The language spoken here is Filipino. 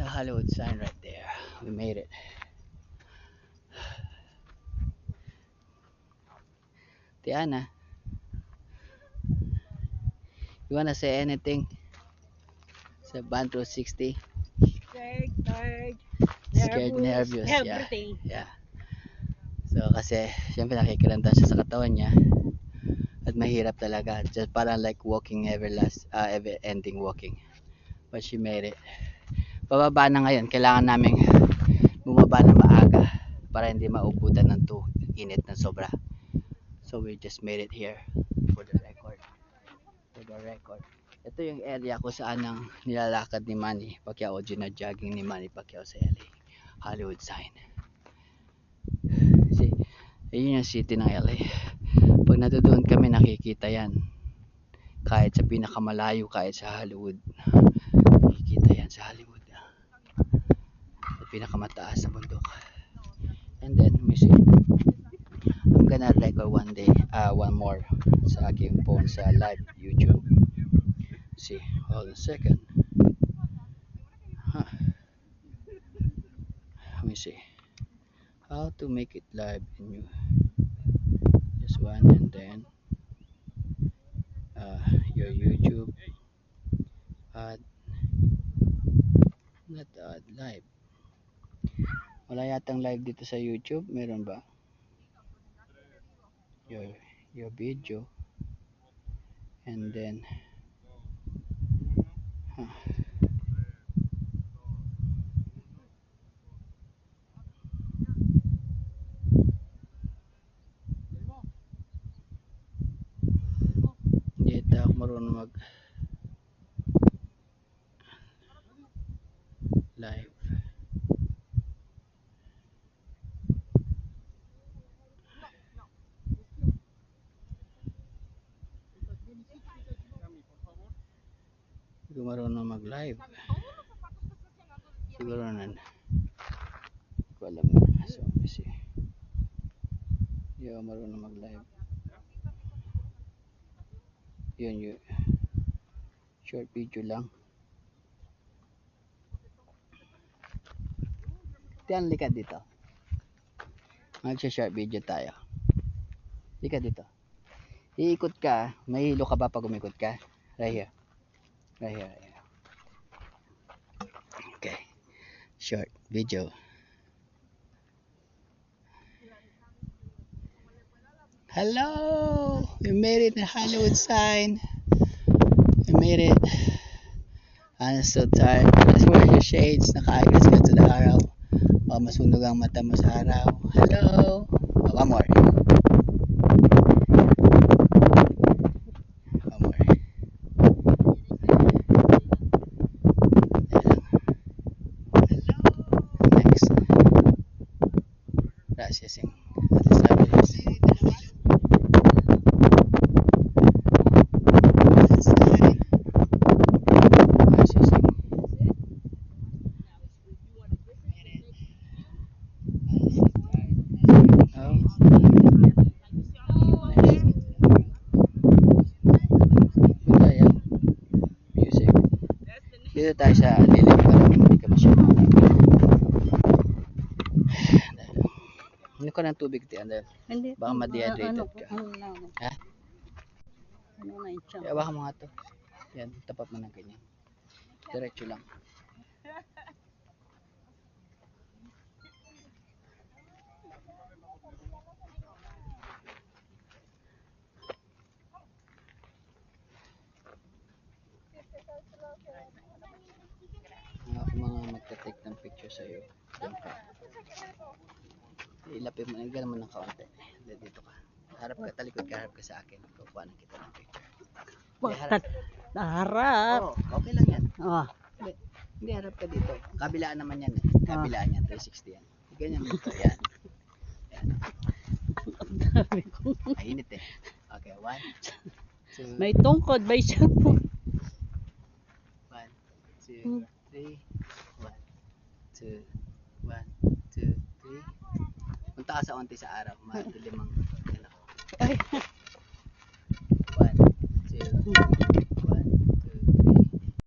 the Hollywood sign right there. We made it. Tiana, you wanna say anything sa Bantro 60? Scared, nervous, yeah. Everything. Yeah. So kasi syempre nakikiramdam siya sa katawan niya at mahirap talaga. Just parang like walking ever ending walking. But she made it. Pababa na ngayon. Kailangan naming bumaba na maaga para hindi maubutan ng init ng sobra. So we just made it here for the record. For the record. Ito yung area kung saan ang nilalakad ni Manny Pacquiao o gina-jogging ni Manny Pacquiao sa LA. Hollywood sign. Kasi yun yung city ng LA. Pag nandoon kami nakikita yan. Kahit sa pinakamalayo, kahit sa Hollywood. Nakikita yan sa Hollywood. Sa pinakamataas sa bundok. And then, let me see. I'm gonna record one more sa aking phone sa live YouTube. See, hold on a second. Huh. Let me see. How to make it live in you. This one and then your YouTube add not add live. Wala yatang live dito sa YouTube. Meron ba? Your video and then huh. Hindi ata ako marunong mag live. Hindi ko marunong mag live. Siguro nan. Hindi ko alam na. So, let me see. Hindi ako marunong mag live. Yun yun. Short video lang. Tiyan, likat dito. Mag-short video tayo. Likat dito. Iikot ka. Mahilo ka ba pag umikot ka? Right here. Right here. Right here. Okay. Short video. Hello! We made it in Hollywood sign. We made it. I'm so tired. Let's wear your shades. Naka-agres ka sa araw. O masunog ang mata mo sa araw. Hello! Oh, one more. One more. Hello! Next. Gracias. Dito tayo sa lilim para hindi ka masyadong ano ka ng tubig ti Andel? Hindi. Baka ma-dehydrated ka. Ha? Ano na yung tiyan? Hawakan mo nga to. Yan, tapat mo ng ganyan. Diretso lang. Ako mga magta-take ng picture sa'yo. Diyan ka. Ilapit mo, nagyan mo ng kaunti. Dito ka. Harap ka, talikod ka, harap ka sa akin. Kukuha na kita ng picture. Harap. Oh, okay lang yan. Oh. Hindi, harap ka dito. Kabilaan naman yan eh. Kabilaan yan, 360 yan. Ganyan dito, yan. Yan. Mainit eh. Okay, 1, 2. May tungkod, may cellphone. 1, 2, 3. 1, 2, 1, 2, 3. Punta ka sa unti sa araw. Madilim ang. Ay.